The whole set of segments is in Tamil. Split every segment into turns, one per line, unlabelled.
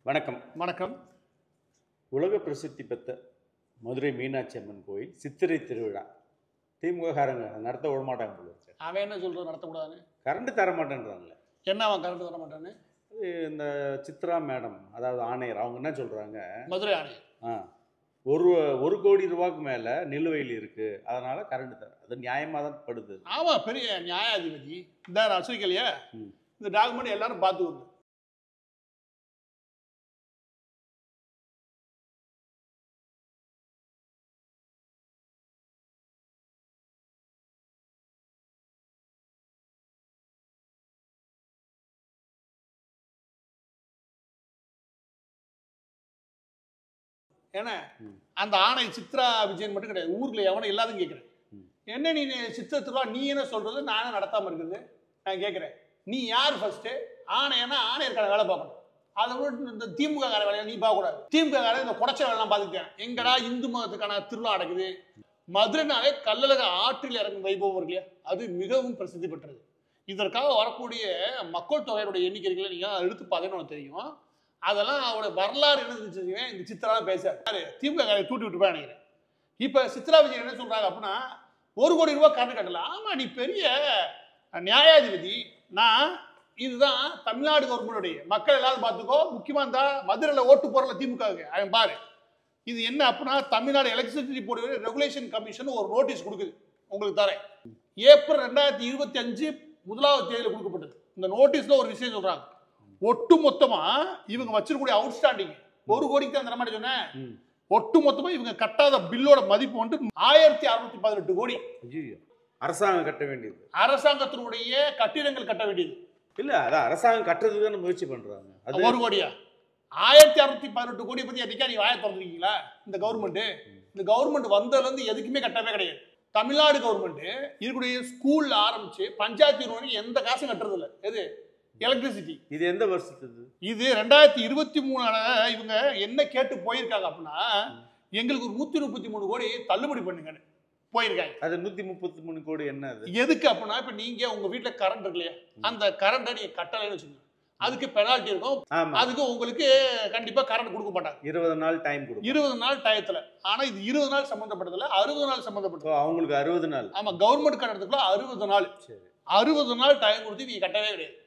வணக்கம்.
வணக்கம்.
உலக பிரசித்தி பெற்ற மதுரை மீனாட்சி அம்மன் கோயில் சித்திரை திருவிழா திமுககாரங்க நடத்த விட மாட்டாங்க போல இருக்கு.
அவன் என்ன சொல்றது நடத்தக்கூடாதுன்னு?
கரண்ட் தர மாட்டேன்றாங்களே.
என்ன அவன் கரண்ட் தர மாட்டான்னு?
அது இந்த சித்ரா மேடம், அதாவது ஆணையர், அவங்க என்ன சொல்றாங்க,
மதுரை ஆணையர்
ஒரு கோடி ரூபாய்க்கு மேல நிலுவையில் இருக்கு, அதனால கரண்ட் தர. அது நியாயமா தான் படுது.
ஆமா, பெரிய நியாயாதிபதி இந்த ரசிக்கலையா இந்த டாக்குமெண்ட் எல்லாரும் பார்த்துக்கோங்க. ஏன்னா அந்த ஆணை சித்ரா விஜயன் மட்டும் கிடையாது, ஊர்ல எவனும் இல்லாதுன்னு கேட்கிறேன். என்ன நீ சித்திரத்துவா நீ என்ன சொல்றது, நானே நடத்தாம இருக்குது நான் கேட்கிறேன். நீ யார் ஃபர்ஸ்ட்? ஆணையனா ஆணையருக்கான வேலை பார்க்கணும். அதை விட இந்த திமுக கார வேலையை நீ பார்க்க கூடாது. திமுக கார இந்த குடைச்ச வேலைலாம் பார்த்துட்டேன். எங்கடா இந்து மதத்துக்கான திருவிழா நடக்குது? மதுரைனாலே கள்ளழக ஆற்றில் இறங்கும் வைபவம் இருக்கு இல்லையா, அது மிகவும் பிரசித்தி பெற்றது. இதற்காக வரக்கூடிய மக்கள் தொகையோட எண்ணிக்கைகளை நீங்க எடுத்து பார்த்தேன்னு தெரியும். அதெல்லாம் அவரோட வரலாறு என்ன தெரிஞ்சுக்குவேன். இந்த சித்ரா பேசாரு திமுக காரை தூட்டி விட்டுருப்பா நினைக்கிறேன். இப்ப சித்ரா விஜயன் என்ன சொல்றாங்க அப்படின்னா, 1 கோடி ரூபாய் கரண்ட் கட்டல. ஆமா, நீ பெரிய நியாயாதிபதி. நான் இதுதான் தமிழ்நாடு கவர்மெண்டுடைய மக்கள் எல்லாரும் பார்த்துக்கோ. முக்கியமா இந்த மதுரையில் ஓட்டு போறல திமுக அவன் பாரு. இது என்ன அப்படின்னா, Tamil Nadu electricity board regulation commission ஒரு நோட்டீஸ் கொடுக்குது, உங்களுக்கு தரேன். ஏப்ரல் 2025 1ஆம் தேதியில் கொடுக்கப்பட்டது. இந்த நோட்டீஸ்ல ஒரு விஷயம் சொல்றாங்க, ஒட்டு மொத்தமா இவங்க வச்சிருக்கக்கூடிய அவுட்ஸ்டாண்டிங் 1 கோடிக்கு தான் அந்த மாதிரி சொன்னேன். ஒட்டு மொத்தமா இவங்க கட்டாத பில்லோட மதிப்பு வந்து 1618 கோடி.
அரசாங்கம் கட்ட வேண்டியது,
அரசாங்கத்தினுடைய கட்டிடங்கள் கட்ட வேண்டியது
இல்ல. அதான் அரசாங்கம் கட்டுறதுக்கு தான் முயற்சி பண்றாங்க. அது
1 கோடியா? 1618 கோடி பத்தி அன்னைக்கா நீ வாயை திறந்துருக்கீங்களா? இந்த கவர்மெண்ட் வந்ததுல இருந்து எதுக்குமே கட்டவே கிடையாது. தமிழ்நாடு கவர்மெண்ட் இருக்கக்கூடிய ஸ்கூல்ல ஆரம்பிச்சு பஞ்சாயத்து யூனியன் எந்த காசும் கட்டுறது இல்லை. எது எலக்ட்ரிசிட்டி.
இது எந்த வருஷத்துக்கு?
இது 2023 இவங்க என்ன கேட்டு போயிருக்காங்க அப்படின்னா, எங்களுக்கு ஒரு 133 கோடி தள்ளுபடி பண்ணுங்க போயிருக்காங்க.
அது 133 கோடி என்ன அது?
எதுக்கு அப்படின்னா, இப்ப நீங்க உங்க வீட்டுல கரண்ட் இருக்கு இல்லையா, அந்த கரண்ட்டை நீங்க கட்டலைன்னு வச்சுக்கோங்க, அதுக்கு பெனால்ட்டி இருக்கும். அதுக்கு உங்களுக்கு கண்டிப்பா கரண்ட் கொடுக்க மாட்டாங்க.
20 நாள் டைம் கொடுக்கும்.
20 நாள் டயத்துல. ஆனா இது 20 நாள் சம்பந்தப்பட்டதுல 60 நாள் சம்பந்தப்பட்டது.
அவங்களுக்கு 60 நாள்.
ஆமா, கவர்மெண்ட் கட்டணத்துக்குள்ள 60 நாள். சரி, 60 நாள் டைம் கொடுத்து நீங்க கட்டவே கிடையாது.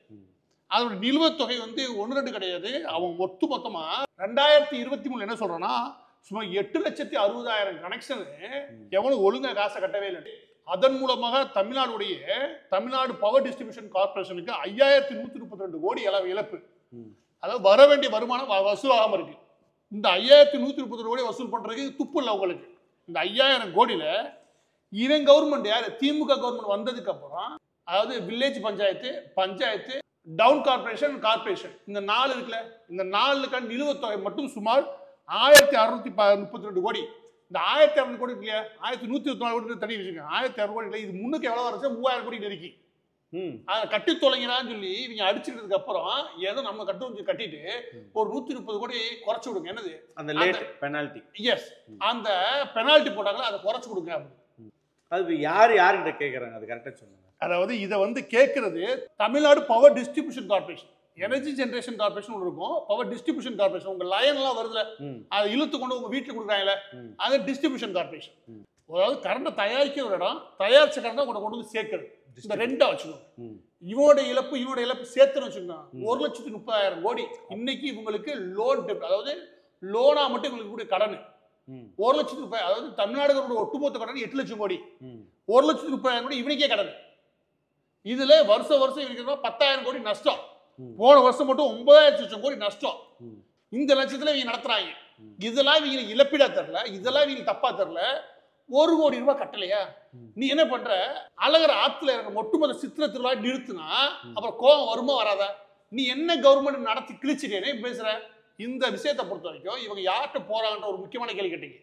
அதோட நிலுவைத் தொகை வந்து 1-2 கிடையாது. அவங்க ஒட்டு மொத்தமா 2023 என்ன சொல்றேன்னா, சும்மா 8,60,000 கனெக்ஷன் எவனும் ஒழுங்கா காசை கட்டவே இல்லை. அதன் மூலமாக தமிழ்நாடு பவர் டிஸ்ட்ரிபியூஷன் கார்பரேஷனுக்கு 5,132 கோடி இழப்பு. அதாவது வர வேண்டிய வருமானம் வசூலாகாம இருக்கு. இந்த 5,132 கோடி வசூல் பண்றதுக்கு துப்பு இல்லை உங்களுக்கு. இந்த 5,000 கோடியில இவன் கவர்மெண்ட் யாரு, திமுக கவர்மெண்ட் வந்ததுக்கு அப்புறம், அதாவது வில்லேஜ் பஞ்சாயத்து டவுன் கார்பரேஷன் இந்த 4 இருக்குல்ல, இந்த 4க்கான நிலுவைத் தொகை மட்டும் சுமார் 1,632 கோடி. இந்த 1,600 கோடி இல்லையா, 1,124 கோடி தனி வச்சுக்கோங்க. 1,600 கோடி இல்லை, இது முன்னுக்கு எவ்வளவு வருஷம் 3,000 கோடி நெருக்கி. அதை கட்டி தொலைங்கிறான்னு சொல்லி இவங்க அடிச்சுக்கிறதுக்கு அப்புறம் ஏதோ நம்ம கட்டிட்டு ஒரு 130 கோடி குறைச்சு கொடுங்க. என்னது
அந்த லேட் பெனால்ட்டி?
எஸ், அந்த பெனால்ட்டி போட்டாங்களா, அதை குறைச்சு கொடுங்க.
அது யாருகிட்ட கேட்கறாங்க? அது கரெக்டா சொன்னாங்க.
அதாவது இதை வந்து கேட்கறது Tamil Nadu power distribution corporation, energy generation corporation இருக்கும், பவர் டிஸ்ட்ரிபியூஷன் கார்பரேஷன். உங்க லைன் எல்லாம் வருதுல, அதை இழுத்து கொண்டு உங்க வீட்டுல கொடுக்குறாங்கல்ல, அது டிஸ்ட்ரிபியூஷன் கார்பரேஷன். அதாவது கரண்ட தயாரிக்கிற ஒரு இடம், தயாரிச்ச கரண்ட் கொண்டு வந்து சேர்க்கிறது. இந்த 2 வச்சுக்கணும். இவனோட இழப்பு சேர்த்துன்னு வச்சுக்கணும் 1,30,000 கோடி. இன்னைக்கு இவங்களுக்கு லோன் டெப்ட், அதாவது லோனா மட்டும் இவங்களுக்கு கூட கடன் 1,00,000. அதாவது தமிழ்நாடு ஒட்டுமொத்த கடன் 8 லட்சம் கோடி. 1,30,000 கோடி இவனுக்கே கடன். இதுல வருஷம் இவங்களுக்கு 10,000 கோடி நஷ்டம். போன வருஷம் மட்டும் 9,00,000 கோடி நஷ்டம். இந்த லட்சத்துல இவங்க நடத்துறாங்க. இதெல்லாம் இவங்க இழப்பீடா தரல, இதெல்லாம் இவங்க தப்பா தரல. 1 கோடி ரூபாய் கட்டலையா? நீ என்ன பண்ற? அழகர் ஆத்துல இறங்க ஒட்டுமொத்த சித்திர திருவிழா நிறுத்துனா அப்புறம் கோபம் வருமா வராதா? நீ என்ன கவர்மெண்ட் நடத்தி கிழிச்சிட்டே பேசுற? இந்த விஷயத்தை பொறுத்த வரைக்கும் இவங்க யார்கிட்ட போறாங்கன்ற ஒரு முக்கியமான கேள்வி கேட்டீங்க.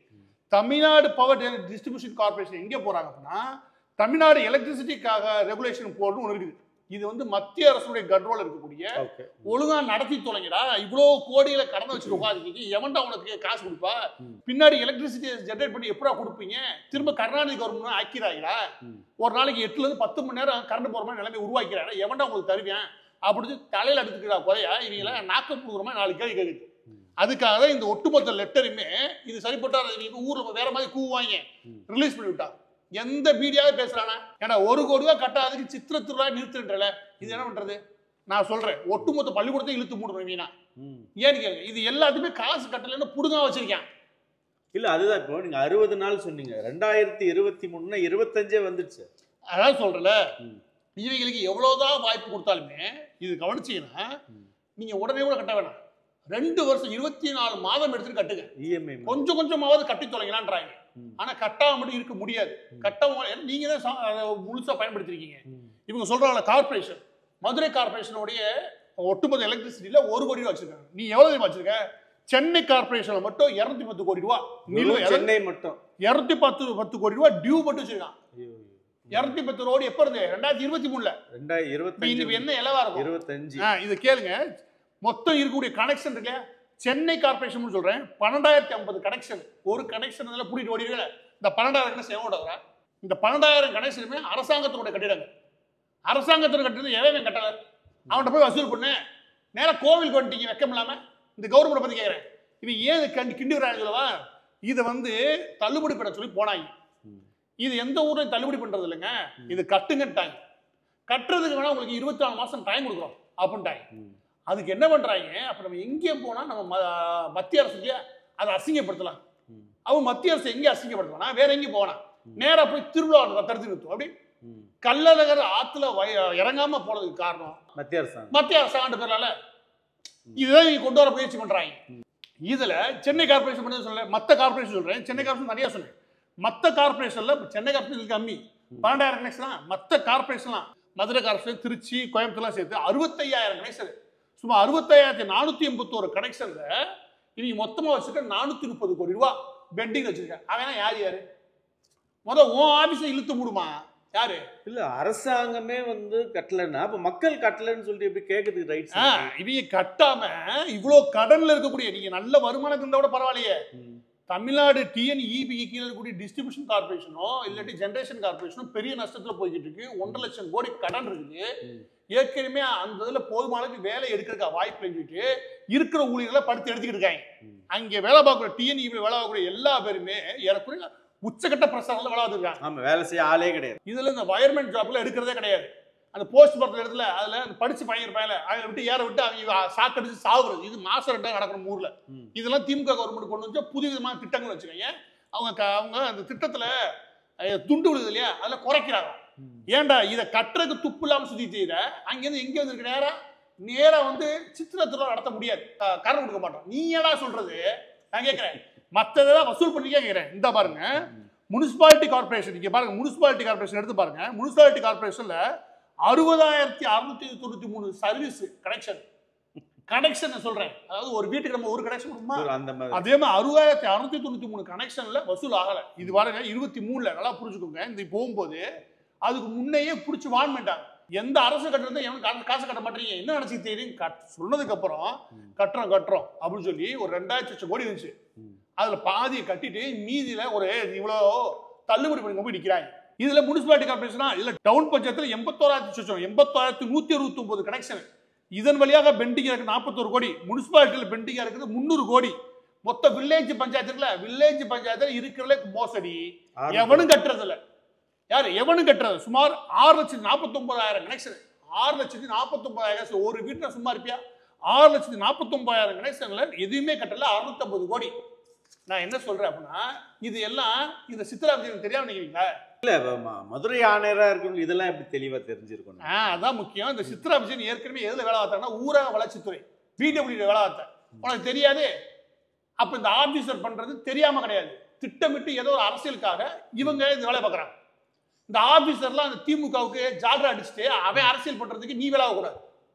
தமிழ்நாடு பவர் டிஸ்ட்ரிபியூஷன் கார்பரேஷன் எங்க போறாங்க அப்படின்னா, தமிழ்நாடு எலக்ட்ரிசிட்டிக்காக ரெகுலேஷன் போர்டுன்னு ஒன்று இருக்குது. இது வந்து மத்திய அரசுடைய கண்ட்ரோல் இருக்கக்கூடிய, ஒழுங்கா நடத்தி தொலைங்கடா. இவ்வளவு கோடிகளை கடந்து வச்சுட்டு உட்காந்துருக்கீங்க, எவன்டா உனக்கு காசு கொடுப்பா? பின்னாடி எலக்ட்ரிசிட்டியை ஜெனரேட் பண்ணி எப்படா கொடுப்பீங்க? திரும்ப கருணாநிதி கவர்மெண்ட் ஆக்கிறாங்களா? ஒரு நாளைக்கு 8 ல இருந்து 10 மணி நேரம் கரண்ட் போற மாதிரி நிலைமை உருவாக்கிறாங்க. எவன்டா உங்களுக்கு தருவேன்? அப்படி தலையில அடிச்சுக்கிறா குறையா? இவங்கள நாக்கம் கொடுக்குற மாதிரி 4 கேள்வி கேட்குது. அதுக்காக இந்த ஒட்டுமொத்த லெட்டருமே இது சரிப்பட்ட ஊர்ல வேற மாதிரி கூவாங்க ரிலீஸ் பண்ணி விட்டான். எந்த மீடியாவே பேசுறானா? ஏன்னா 1 கோடி ரூபாய் கட்டாததுக்கு சித்திர திருவிழா நிறுத்துறல, இது என்ன பண்றது? நான் சொல்றேன், ஒட்டுமொத்த பள்ளிக்கூடத்தை இழுத்து மூடுறேன் வீணா. ஏன்னு கேளுங்க, இது எல்லாத்துமே காசு கட்டலன்னு புடுங்கா வச்சிருக்கேன்.
இல்ல அதுதான் இப்போ நீங்க 60 நாள் சொன்னீங்க, 2023 25 வந்துடுச்சு.
அதான் சொல்றல, இவங்களுக்கு எவ்வளவுதான் வாய்ப்பு கொடுத்தாலுமே இது கவனிச்சீங்கன்னா நீங்க உடனே கூட கட்ட வேணாம், 2 வருஷம் 24 மாதம் எடுத்துட்டு கட்டுங்க. இஎம்ஐ கொஞ்சம் கொஞ்சமாவது கட்டி தொலைங்களான்றாங்க. ஆனா கட்டாம மட்டும் இருக்க முடியாது. நீங்க தான் முழுசா பயன்படுத்திருக்கீங்க. இவங்க சொல்றாங்க கார்பரேஷன், மதுரை கார்பரேஷனுடைய ஒட்டுமொத்த எலக்ட்ரிசிட்டியில 1 கோடி ரூபாய் வச்சிருக்காங்க. நீ எவ்வளவு வச்சிருக்க? சென்னை கார்பரேஷன்ல மட்டும் 210 கோடி ரூபாய்,
சென்னை மட்டும்
210 கோடி ரூபாய் டியூ மட்டும் வச்சிருக்கான். 210 ரோடு எப்ப இருந்து? 2023ல. 2025 என்ன எலவா இருக்கும்? 25. இது கேளுங்க, மொத்தம் இருக்கக்கூடிய கனெக்ஷன் இருக்கு. சென்னை கார்பரேஷன் சொல்றேன், 12,050 கனெக்ஷன். ஒரு கனெக்ஷன் கூட்டிட்டு ஓடிடுங்க. இந்த 12,000 கனெக்ஷன் எவ்வளோ? இந்த 12,000 கனெக்ஷனுமே அரசாங்கத்தினுடைய கட்டிடங்கள். அரசாங்கத்தோட கட்டிடம் எவன் கட்டல? அவன்கிட்ட போய் வசூல் பண்ணு. நேரம் கோவில் கொண்டீங்க வெக்கம் இல்லாம. இந்த கவர்மெண்ட் பத்தி கேட்கிறேன், இவன் ஏன் கிண்டி வராங்க சொல்லவா? இதை தள்ளுபடி பண்ண சொல்லி போனாங்க. இது எந்த ஊரையும் தள்ளுபடி பண்றது இல்லைங்க, இது கட்டுங்கட்டாங்க. கட்டுறதுக்கு வேணா உங்களுக்கு 24 மாசம் டைம் கொடுக்குறோம் அப்படின்ட்டாங்க. அதுக்கு என்ன பண்றாங்க? அப்ப நம்ம எங்கே போனா நம்ம மத்திய அரசுக்கு அதை அசிங்கப்படுத்தலாம். அவன் மத்திய அரசு எங்கே அசிங்கப்படுத்தலாம்? வேற எங்கேயும் போனா நேரா போய் திருவிழா தடுத்து நிறுத்தும். அப்படி கள்ளழகர் ஆத்துல இறங்காம போனதுக்கு காரணம் மத்திய அரசாங்க பேர்ல. இதுதான் நீங்க கொண்டு வர முயற்சி பண்றாங்க. இதுல சென்னை கார்பரேஷன் பண்ணி சொல்ல, மத்த கார்பரேஷன் சொல்றேன், சென்னை கார்பரேஷன் நிறைய சொன்னேன். மத்த கார்பரேஷன்ல சென்னை கார்பரேஷன் கம்மி, 12,000 கனெக்ஷன். மத்த கார்பரேஷன்லாம் மதுரை கார்பரேஷன், திருச்சி, கோயம்புத்தூர்லாம் சேர்த்து 65,000 கனெக்ஷன். சும்மா 65,481 கனெக்ஷன்ல இவங்க மொத்தமா வச்சுக்க 430 கோடி ரூபாய் பெண்டிங் வச்சிருக்கேன். அவன் யாரு? முதல் உன் ஆபீஸை இழுத்து மூடுமா? யாரு? இல்ல அரசாங்கமே கட்டலன்னா அப்ப மக்கள் கட்டலன்னு சொல்லிட்டு எப்படி கேக்குறதுக்கு ரைட்? இவங்க கட்டாம இவ்வளவு கடன்ல இருக்கக்கூடிய, நீங்க நல்ல வருமானம் இருந்தா கூட பரவாயில்லையே, தமிழ்நாடு டிஎன்இபி கீழே இருக்கக்கூடிய டிஸ்ட்ரிபியூஷன் கார்பரேஷனோ இல்லாட்டி ஜெனரேஷன் கார்பரேஷனோ பெரிய நஷ்டத்துல போய்கிட்டு இருக்கு. 1.5 லட்சம் கோடி கடன் இருக்குது. ஏற்கனவே அந்த இதுல போதுமான வேலை எடுக்கிறதுக்கு வாய்ப்பு செஞ்சுட்டு இருக்கிற ஊழியர்களை படுத்து எடுத்துக்கிட்டு இருக்காங்க. அங்கே வேலை பார்க்குற டிஎன்இபி வேலை பார்க்கக்கூடிய எல்லா பேருமே ஏறக்குறைய உச்சகட்ட பிரசாரம்ல வேலை பார்த்துருக்காங்க. ஆமா, வேலை செய்ய ஆளே கிடையாது. இதுல இந்த வயர்மெண்ட் ஜாப்ல எடுக்கிறதே கிடையாது. அந்த போஸ்ட் பண்ற இடத்துல அதுல படிச்சு பையன் அதை விட்டு ஏற விட்டு அவங்க சாக்கடிச்சு சாகுறது. இது மாசம் 2 நடக்கணும் ஊர்ல. இதெல்லாம் திமுக கவர்மெண்ட் கொண்டு வந்து புதிய விதமான திட்டங்கள் வச்சுக்கோங்க. அவங்க அந்த திட்டத்துல துண்டு விடுது இல்லையா, அதுல குறைக்கிறாங்க. ஏன்டா இதை கட்டுறதுக்கு துப்பு இல்லாம சுத்தி செய்யற, அங்கிருந்து எங்க வந்துருக்கு? நேரா சித்திர திருவிழா நடத்த முடியாது, கடன் கொடுக்க மாட்டோம். நீ ஏடா சொல்றது? நான் கேட்கிறேன், மற்றதெல்லாம் வசூல் பண்ணி கேட்கிறேன். இந்த பாருங்க, முனிசிபாலிட்டி கார்பரேஷன், இங்க பாருங்க, முனிசிபாலிட்டி கார்பரேஷன் எடுத்து பாருங்க. முனிசிபாலிட்டி கார்பரேஷன்ல 60,693 சர்வீஸ் கனெக்ஷன் சொல்றேன். அதாவது ஒரு வீட்டுக்கு நம்ம ஒரு கனெக்ஷன் கொடுமா, அதே மாதிரி 60,693 கனெக்ஷன்ல வசூல் ஆகல. இது பாருங்க 23ல, நல்லா புரிஞ்சுக்கோங்க. இந்த போகும்போது அதுக்கு முன்னையே பிடிச்சி வான் பண்ணிட்டாங்க. எந்த அரசு கட்டுறது எவனுக்கு காசு கட்ட மாட்டீங்க, என்ன நினைச்சு தெரியும் சொன்னதுக்கு அப்புறம் கட்டுறோம் அப்படின்னு சொல்லி ஒரு 2,00,000 லட்சம் கோடி இருந்துச்சு. அதுல பாதியை கட்டிட்டு மீதியில ஒரு இவ்வளவு தள்ளுபடி பண்ணி போய் நிக்கிறாங்க. இதுல முனிசிபாலிட்டி கார்பரேஷனா இல்ல டவுன் பஞ்சாயத்துல 81,869 கனெக்ஷன். இதன் வழியாக பெண்டிங் இருக்கு 41 கோடி. முனிசிபாலிட்டியில பெண்டிங்கா இருக்குது 300 கோடி. மொத்த வில்லேஜ் பஞ்சாயத்துல இருக்கிறதுல மோசடி. எவனும் கட்டுறது இல்ல. யாரு எவனும் கட்டுறது? சுமார் 6,49,000 கனெக்ஷன். 6,49,000 ஒரு வீட்டுல சும்மா இருப்பியா? 6,49,000 கனெக்ஷன்ல எதுவுமே கட்டல. 650 கோடி. நான் என்ன சொல்றேன் அப்படின்னா, இது எல்லாம் இந்த சித்ரா விஜயன் தெரியாம நினைக்கிறீங்களா? இல்ல மதுரை ஆணையரா இருக்கவங்க இதெல்லாம் எப்படி தெளிவா தெரிஞ்சிருக்கணும். அதான் முக்கியம். இந்த சித்ரா விஜயன் ஏற்கனவே எதுல வேலை பார்த்தாங்கன்னா ஊரக வளர்ச்சித்துறை பிடபிள்யூ வேலை பார்த்தேன். உனக்கு தெரியாது. அப்ப இந்த ஆபீசர் பண்றது தெரியாம கிடையாது, திட்டமிட்டு ஏதோ ஒரு அரசியலுக்காக இவங்க இந்த வேலை பார்க்கறாங்க. இந்த ஆபீசர்லாம் அந்த திமுகவுக்கு ஜால்ரா அடிச்சுட்டு அவன் அரசியல் பண்றதுக்கு நீ வேலை கூடாது.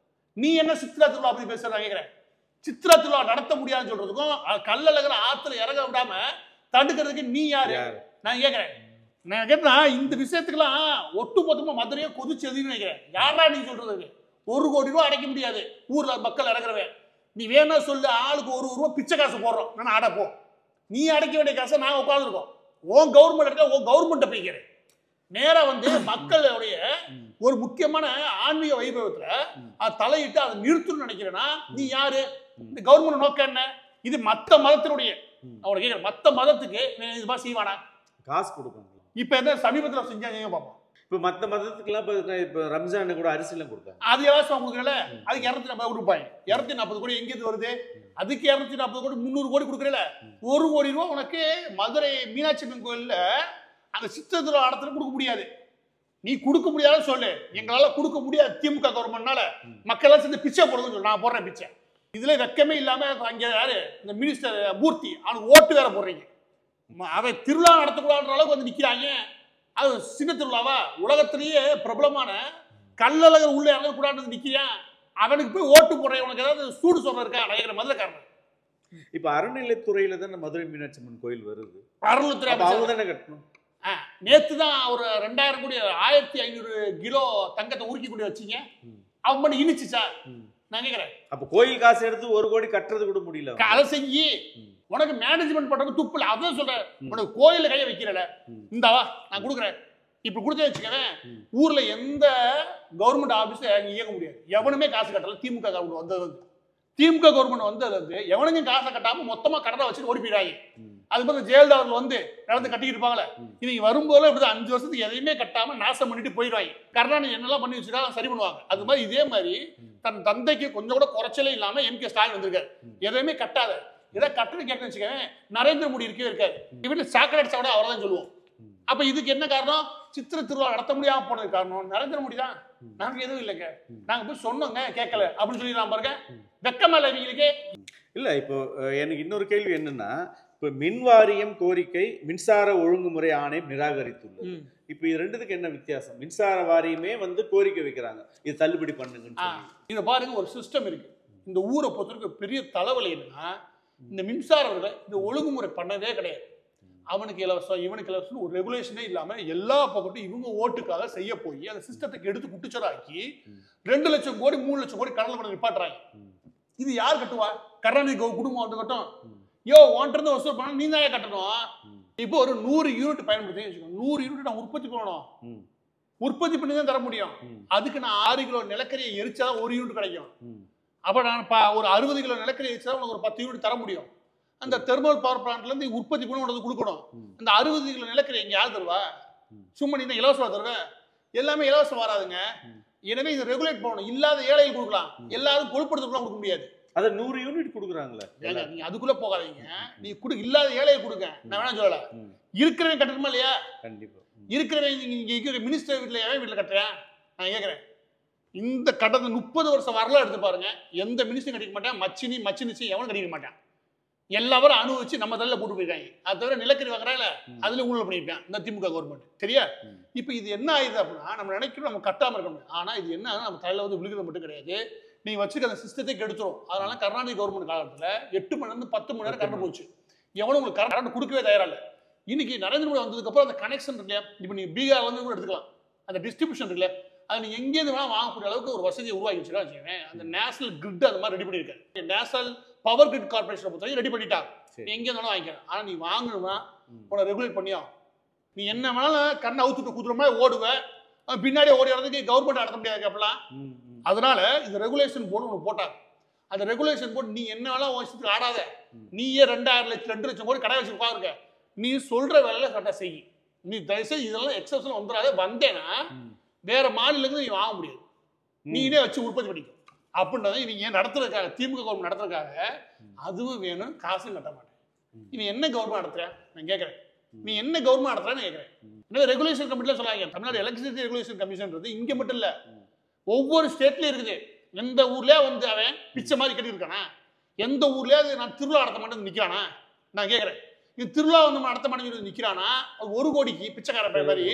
நீ என்ன சித்ரா திருவிழா பத்தி பேசுற? கேட்கிறேன், சித்ரா திருவிழா நடத்த முடியாதுன்னு சொல்றதுக்கும் கள்ளழகர் ஆத்துல இறங்க விடாம தடுக்கிறதுக்கு நீ யாரு? நான் கேட்கிறேன். இந்த விஷயத்துக்கெல்லாம் ஒட்டு மொத்தமா மதுரையை கொதிச்சு எதுன்னு நினைக்கிறேன். யாரா நீ சொல்றது? 1 கோடி ரூபாய் அடைக்க முடியாது ஊர்ல மக்கள் இறங்குறவன். நீ வேணா சொல்லு, ஆளுக்கு 1 ரூபா பிச்சை காசு போடுறோம், நான் அடை போ. நீ அடைக்க வேண்டிய காசை நாங்க உட்காந்துருக்கோம். உன் கவர்மெண்ட் உன் கவர்மெண்ட்டை போய்க்கிறேன். நேரா மக்களுடைய ஒரு முக்கியமான ஆன்மீக வைபவத்துல தலையிட்டு அதை நிறுத்தணும்னு நினைக்கிறேன்னா நீ யாரு? இந்த கவர்மெண்ட் நோக்கம் என்ன? இது மத்த மதத்தினுடைய அவனை கேட்குற மத்த மதத்துக்கு இது மாதிரி செய்வானா?
காசு கொடுக்கணும்.
இப்ப என்ன சமீபத்தில் செஞ்சாங்க பார்ப்போம்.
இப்போ மற்ற மதத்துக்குலாம் இப்போ ரம்ஜானு கூட அரிசிலாம் கொடுத்தாங்க.
அது இலவசம் கொடுக்குறல, அதுக்கு 240 கொடுப்பாங்க. 240 கோடி எங்கேருந்து வருது? அதுக்கு 240 கோடி 300 கோடி கொடுக்குறல. 1 கோடி ரூபா உனக்கு மதுரை மீனாட்சி அம்மன் கோயில்ல அந்த சித்திரத்தில் இடத்துல கொடுக்க முடியாது. நீ கொடுக்க முடியாத சொல்லு. எங்களால கொடுக்க முடியாது திமுக கவர்மெண்ட்னால மக்கள் சேர்ந்து பிச்சை போடுறதுன்னு சொல்லு. நான் போடுறேன் பிச்சை. இதுல வெக்கமே இல்லாம அங்க யாரு இந்த மினிஸ்டர் மூர்த்தி அவனுக்கு ஓட்டு வேற போடுறீங்க. அவன் திருவிழா நடத்தக்கூடாதுன்ற அளவுக்கு வந்து நிக்கிறாங்க. அது சின்ன திருவிழாவா? உலகத்திலேயே பிரபலமான கல்லழகர் உள்ள இறங்கக்கூடாது நிக்கிறான். அவனுக்கு போய் ஓட்டு போடுறேன். உனக்கு ஏதாவது சூடு சொல்ற இருக்கா? நான் மதுரைக்காரன்.
இப்ப அறநிலைத்துறையில தான் மதுரை மீனாட்சி அம்மன் கோயில் வருது.
அறநிலைத்துறை
அவங்க தானே கட்டணும்.
நேத்து தான் ஒரு 2000 கோடி 1500 கிலோ தங்கத்தை உருக்கி கொண்டு வச்சீங்க. அவன் மட்டும் இனிச்சுச்சா? நான் கேட்கிறேன். அப்ப
கோயில் காசு எடுத்து 1 கோடி கட்டுறது கூட முடியல.
அதை செஞ்சு உனக்கு மேனேஜ்மெண்ட் பண்றது துப்புல. அதான் சொல்றேன். உனக்கு கோயில கைய வைக்கிறல, இந்தாவா நான் கொடுக்குறேன். இப்ப கொடுத்து வச்சுக்கவேன். ஊர்ல எந்த கவர்மெண்ட் ஆபீஸ் இயங்க முடியாது. எவனுமே காசு கட்டல. திமுக கவர்மெண்ட் வந்தது, திமுக கவர்மெண்ட் வந்தது எவனுக்கும் காசை கட்டாம மொத்தமா கடனை வச்சுட்டு ஓடி போயிடாங்க. அது மாதிரி ஜெயலலிதா அவர்கள் வந்து நடந்து கட்டிட்டு இருப்பாங்களே, இன்னைக்கு வரும்போது இப்படி 5 வருஷத்துக்கு எதையுமே கட்டாம நாசம் பண்ணிட்டு போயிடுவாங்க. கருணாநிதி என்னெல்லாம் பண்ணி வச்சுட்டா சரி பண்ணுவாங்க. அது மாதிரி இதே மாதிரி தன் தந்தைக்கு கொஞ்சம் கூட குறைச்சலே இல்லாம எம்.கே. ஸ்டாலின் வந்திருக்காரு. எதையுமே கட்டாத ஏதாவது கட்டணம் கேட்கணும்னு வச்சுக்கவேன். நரேந்திர மோடி இருக்கவே இருக்காது. இவங்க சாக்லேட் சாப்பிட அவரை தான் சொல்லுவோம். அப்ப இதுக்கு என்ன காரணம்? சித்திர திருவிழா நடத்த முடியாம போனது காரணம் நரேந்திர மோடி தான். நாங்க எதுவும் இல்லைங்க, நாங்க போய் சொன்னோங்க கேட்கல அப்படின்னு சொல்லி நான் பாருங்க. வெக்கமா இல்லை இவங்களுக்கு? இல்ல.
இப்போ எனக்கு இன்னொரு கேள்வி என்னன்னா, இப்ப மின்வாரியம் கோரிக்கை மின்சார ஒழுங்குமுறை ஆணையம் நிராகரித்துள்ளது. இப்ப இது ரெண்டுத்துக்கு என்ன வித்தியாசம்? மின்சார வாரியமே வந்து கோரிக்கை வைக்கிறாங்க, இது தள்ளுபடி பண்ணுங்கன்னு சொல்லி.
இத பாருங்க, ஒரு சிஸ்டம் இருக்கு. இந்த ஊரை பொறுத்தவரைக்கும் பெரிய தலைவலி என்னன்னா, இந்த மின்சாரவர்களை இந்த ஒழுங்குமுறை பண்ணதே கிடையாது. அவனுக்கு இலவசம் இவனுக்கு இலவசம் ஒரு ரெகுலேஷனே இல்லாம எல்லா பக்கத்தும் இவங்க ஓட்டுக்காக செய்ய போய் அந்த சிஸ்டத்துக்கு எடுத்து குட்டிச்சராக்கி 2 லட்சம் கோடி 3 லட்சம் கோடி கடலை பண்ண நிப்பாட்டுறாங்க. இது யார் கட்டுவா? கருணாநிதி குடும்பம் வந்து கட்டும். யோ ஒன்றிருந்து வசூல் பண்ண நீ தான் கட்டணும். இப்போ ஒரு 100 யூனிட் பயன்படுத்தி 100 யூனிட் நான் உற்பத்தி பண்ணணும். உற்பத்தி பண்ணி தான் தர முடியும். அதுக்கு நான் 6 கிலோ நிலக்கரியை எரிச்சா 1 யூனிட் கிடைக்கும். அப்ப நான் ஒரு 60 கிலோ நிலக்கரி எரிச்சா உனக்கு ஒரு 10 யூனிட் தர முடியும். அந்த தெர்மல் பவர் பிளான்ட்ல இருந்து உற்பத்தி பண்ணி உனக்கு கொடுக்கணும். அந்த 60 கிலோ நிலக்கரி எங்க யார் தருவா? சும்மா நீ தான் இலவசமா தருவேன். எல்லாமே இலவசம் வராதுங்க. எனவே இது ரெகுலேட் பண்ணணும். இல்லாத ஏழைகள் கொடுக்கலாம், எல்லாரும் கொழுப்படுத்துக்கலாம் கொடுக்க முடியாது.
அதை 100 யூனிட் கொடுக்குறாங்களே.
நீங்க அதுக்குள்ள போகாதீங்க. நீ இல்லாத ஏழையை கொடுங்க. நான் வேணா சொல்லல. இருக்கிறவன் கட்டணுமா இல்லையா?
கண்டிப்பா.
இருக்கிறவன் இங்க இருக்கிற மினிஸ்டர் வீட்டுல எவன் வீட்டுல கட்டுறேன்? நான் கேட்கிறேன். இந்த கடந்த 30 வருஷம் வரலாறு எடுத்து பாருங்க. எந்த மினிஸ்டர் கட்டிக்க மாட்டேன். மச்சினிச்சு எவனும் கட்டிக்க மாட்டான். எல்லாரும் அனுபவிச்சு நம்ம தலையில போட்டு போயிருக்காங்க. அது தவிர நிலக்கரி வாங்குறாங்கல்ல, அதுல ஊழல் பண்ணிருப்பேன் இந்த திமுக கவர்மெண்ட். சரியா? இப்ப இது என்ன ஆயுது அப்படின்னா, நம்ம நினைக்கிறோம் நம்ம கட்டாம இருக்கணும். ஆனா இது என்ன, நம்ம தலையில வந்து விழுகிறது மட்டும் கிடையாது. நீ வச்சுக்க அந்த சிஸ்டத்தை கெடுத்துரும். அதனால கருணாநிதி கவர்மெண்ட் காலத்துல 8 மணி நேரம் 10 மணி நேரம் கரண்ட் போச்சு. எவனும் உங்களுக்கு கரண்ட் கொடுக்கவே தயாரா இல்லை. இன்னைக்கு நரேந்திர மோடி வந்ததுக்கு அப்புறம் அந்த கனெக்ஷன் இருக்குல்லையா, இப்ப நீ பீகார்ல இருந்து கூட எடுத்துக்கலாம். அந்த டிஸ்ட்ரிபியூஷன் இருக்குல்ல, அது நீ எங்கேருந்து வேணா வாங்கக்கூடிய அளவுக்கு ஒரு வசதியை உருவாக்கி வச்சுக்கலாம். அந்த நேஷனல் கிரிட் அந்த மாதிரி ரெடி பண்ணியிருக்காரு. நேஷனல் பவர் கிரிட் கார்பரேஷன் பொறுத்தவரைக்கும் ரெடி பண்ணிட்டாங்க. நீ எங்கே இருந்தாலும் வாங்கிக்கலாம். ஆனா நீ வாங்கணும்னா உன்னை ரெகுலேட் பண்ணியா. நீ என்ன வேணாலும் கண்ணை அவுத்துட்டு குதுற மாதிரி ஓடுவேன். பின்னாடி ஓடி வரதுக்கு கவர்மெண்ட் நடத்த முடியாது அப்பெல்லாம். அதனால இந்த ரெகுலேஷன் போர்டு ஒன்று போட்டாங்க. அந்த ரெகுலேஷன் போர்டு நீ என்ன வேணாலும் வருஷத்துக்கு ஆடாத. நீயே 2 லட்சம் கோடி கடை வச்சு உட்காருங்க. நீ சொல்ற வேலையில கரெக்டாக செய். நீ தயவுசெய்து இதெல்லாம் எக்ஸப்ஷன் வந்துடாத. வந்தேன்னா வேற மாநிலங்களுக்கு நீ வாங்க முடியாது. நீனே வச்சு உற்பத்தி பண்ணிக்கும் அப்படின்றத இவங்க ஏன் நடத்துறதுக்காக, திமுக கவர்மெண்ட் நடத்துறதுக்காக அதுவும் வேணும், காசும் கட்ட மாட்டேன். நீ என்ன கவர்மெண்ட் நடத்துற நான் கேட்கறேன். நீ என்ன கவர்மெண்ட் நடத்துறேன்னு கேட்கறேன். என்ன ரெகுலேஷன் கமிட்டில சொல்லாங்க. தமிழ்நாடு எலக்ட்ரிசிட்டி ரெகுலேஷன் கமிஷன்றது இங்க மட்டும் இல்ல, ஒவ்வொரு ஸ்டேட்லயும் இருக்குது. எந்த ஊர்லயே வந்து அவன் பிச்சை மாதிரி கட்டி இருக்கானா? எந்த ஊர்லயே நான் திருவிழா நடத்த மாட்டேன் நிக்கிறானா? நான் கேட்கறேன். இது திருவிழா வந்து நடத்த மாட்டேன்னு நிக்கிறானா? 1 கோடிக்கு பிச்சைக்கார மாதிரி.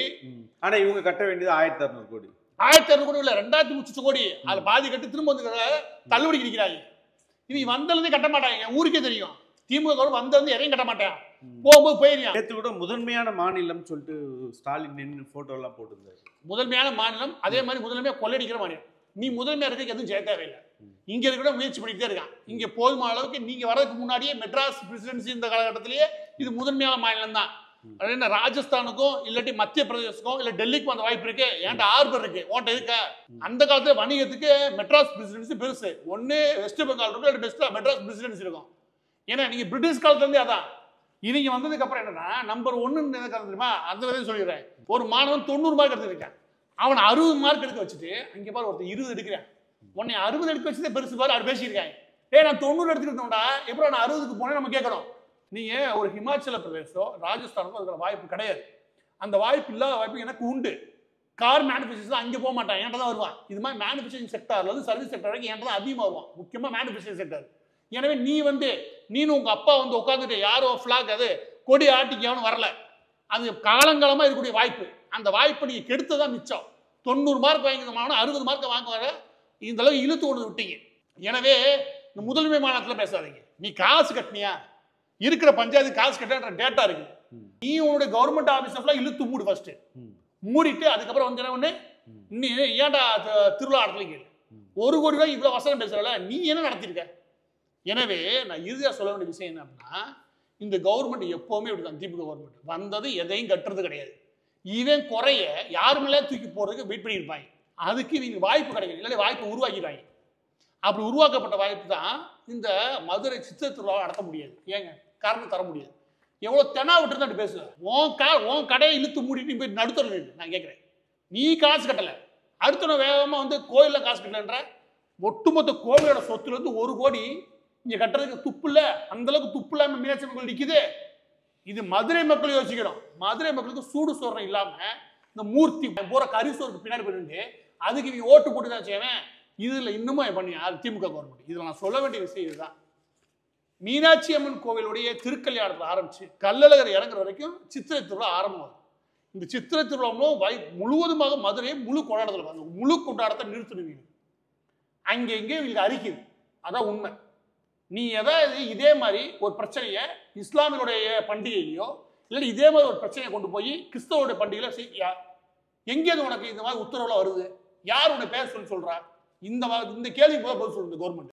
ஆனா இவங்க கட்ட வேண்டியது 1600 கோடி.
1600 கோடி இல்ல, 2300 கோடி. அதுல பாதி கட்டி திரும்ப வந்து தள்ளுபடிக்கு நிக்கிறாங்க. இவங்க வந்ததுலேருந்தே கட்ட மாட்டாங்க. ஊருக்கே தெரியும். திமுக கவர்மெண்ட் வந்தது எதையும் கட்ட மாட்டேன். போகும்போது போயிருக்கான்.
நேற்று கூட முதன்மையான மாநிலம் சொல்லிட்டு ஸ்டாலின் நின்று போட்டோ எல்லாம் போட்டுருந்தாரு.
முதன்மையான மாநிலம், அதே மாதிரி முதன்மையா கொள்ளையடிக்கிற மாநிலம். நீ முதன்மையா இருக்க எதுவும் செய்ய தேவையில்லை. இங்க இருக்கிற முயற்சி பண்ணிக்கிட்டே இருக்கான். இங்க போதுமான அளவுக்கு நீங்க வரதுக்கு முன்னாடியே மெட்ராஸ் பிரசிடென்சி இந்த காலகட்டத்திலேயே இது முதன்மையான மாநிலம் தான். என்ன ராஜஸ்தானுக்கும் இல்லாட்டி மத்திய பிரதேசத்துக்கும் இல்ல டெல்லிக்கும் அந்த வாய்ப்பு இருக்கு. ஏன்டா ஹார்பர் இருக்கு ஓட்ட இருக்கா? அந்த காலத்துல வணிகத்துக்கு மெட்ராஸ் பிரசிடென்சி பெருசு. ஒன்னு வெஸ்ட் பெங்கால் இருக்கும், மெட்ராஸ் பிரசிடென்சி இருக்கும். ஏன்னா நீங்க பிரிட்டிஷ் காலத்துல இருந்தே அதான். இவங்க வந்ததுக்கு அப்புறம் என்னன்னா நம்பர் 1 தெரியுமா, அந்த வரையும் சொல்லிடுறேன். ஒரு மாணவன் 90 மார்க் எடுத்துருக்கான், அவன் 60 மார்க் எடுக்க வச்சுட்டு அங்க பாரு ஒருத்தர் 20 எடுக்கிறேன், உன்னை 60 எடுக்க வச்சதே பெருசு பாரு அவர் பேசியிருக்காங்க. நான் 90 எடுத்துக்கிட்டோம்டா எப்போ நான் 60க்கு போனேன் நம்ம கேட்கறோம். நீங்க ஒரு ஹிமாச்சல பிரதேசோ ராஜஸ்தானுக்கோ அதுக்கு வாய்ப்பு கிடையாது. அந்த வாய்ப்பு இல்லாத வாய்ப்பு எனக்கு உண்டு. கார் மேனுஃபேக்சர்ஸ் அங்கே போக மாட்டான், என்கிட்ட தான் வருவான். இது மாதிரி மேனுஃபேக்சரிங் செக்டார்ல இருந்து சர்வீஸ் செக்டர் வரைக்கும் என்கிட்ட தான் அதிகமாக வருவான், முக்கியமாக மேனுஃபேக்சரிங் செக்டர். எனவே நீனும் உங்க அப்பா உட்காந்துட்டு யாரோ ஃபிளாக் அது கொடி ஆட்டிக்கான்னு வரல. அது காலங்காலமாக இருக்கக்கூடிய வாய்ப்பு. அந்த வாய்ப்பை நீங்க கெடுத்ததான் மிச்சம். 90 மார்க் வாங்கிக்கணும் 60 மார்க் வாங்க வர இந்த அளவு இழுத்து கொண்டு விட்டீங்க. எனவே இந்த முதன்மை மாநிலத்தில் பேசாதீங்க. நீ காசு கட்டினியா, இருக்கிற பஞ்சாயத்து காசு கட்டுற டேட்டா இருக்கு, நீ உன்னுடைய கவர்மெண்ட் ஆபீஸ் இழுத்து மூடு ஃபர்ஸ்ட். மூடிட்டு அதுக்கப்புறம் வந்து என்ன நீ ஏன்டா திருவிழா நடத்தல கேளு. 1 கோடி ரூபாய் இவ்வளவு வசனம் பேசுறல, நீ என்ன நடத்திருக்க? எனவே நான் இறுதியா சொல்ல வேண்டிய விஷயம் என்ன அப்படின்னா, இந்த கவர்மெண்ட் எப்பவுமே இப்படிதான். திமுக கவர்மெண்ட் வந்தது எதையும் கட்டுறது கிடையாது. இவன் குறைய யாரு மேலே தூக்கி போறதுக்கு வெயிட் பண்ணியிருப்பாங்க. அதுக்கு இவங்க வாய்ப்பு கிடைக்கல, இல்லை வாய்ப்பு உருவாக்கிடுவாங்க. அப்படி உருவாக்கப்பட்ட வாய்ப்பு தான் இந்த மதுரை சித்திரை திருவிழாவை நடத்த முடியாது. ஏங்க காரணம் தர முடியாது. எவ்வளவு தெனா விட்டு தான் பேசுவேன். உன் கடையை இழுத்து மூடிட்டு போய் நடுத்தர நான் கேட்கிறேன். நீ காசு கட்டல, அடுத்த வேகமா வந்து கோயில்ல காசு கட்டலன்ற ஒட்டுமொத்த கோவிலோட சொத்துல இருந்து 1 கோடி இங்க கட்டுறதுக்கு துப்பு இல்ல. அந்த அளவுக்கு துப்பு இல்லாம மீனாட்சி மக்கள் நிக்குது. இது மதுரை மக்கள் யோசிக்கணும். மதுரை மக்களுக்கு சூடு சோறும் இல்லாம இந்த மூர்த்தி போற கரிசோருக்கு பின்னாடி போயிட்டு அதுக்கு இவங்க ஓட்டு போட்டு தான் செய்வேன். இதுல இன்னமும் பண்ணி திமுக கவர்மெண்ட். இதுல நான் சொல்ல வேண்டிய விஷயம் இதுதான். மீனாட்சி அம்மன் கோவிலுடைய திருக்கல்யாணத்தில் ஆரம்பிச்சு கள்ளழகர் இறங்குற வரைக்கும் சித்திரை திருவிழா ஆரம்பமாகும். இந்த சித்திரை திருவிழாவும் முழுவதுமாக மதுரையை முழு கொண்டாடத்தில் அந்த முழு கொண்டாடத்தை நிறுத்திடுவீங்க. அங்கே இங்கே இவங்களுக்கு அறிக்குது. அதான் உண்மை. நீ எதாவது இதே மாதிரி ஒரு பிரச்சனையை இஸ்லாமியனுடைய பண்டிகையிலையோ இல்லை இதே மாதிரி ஒரு பிரச்சனையை கொண்டு போய் கிறிஸ்தவனுடைய பண்டிகையில செய்யா, எங்கேயாவது உனக்கு இந்த மாதிரி உத்தரவுல வருது? யார் உன்னை பேச சொல்றா? இந்த கேள்வி பதில் சொல்லுங்க கவர்மெண்ட்.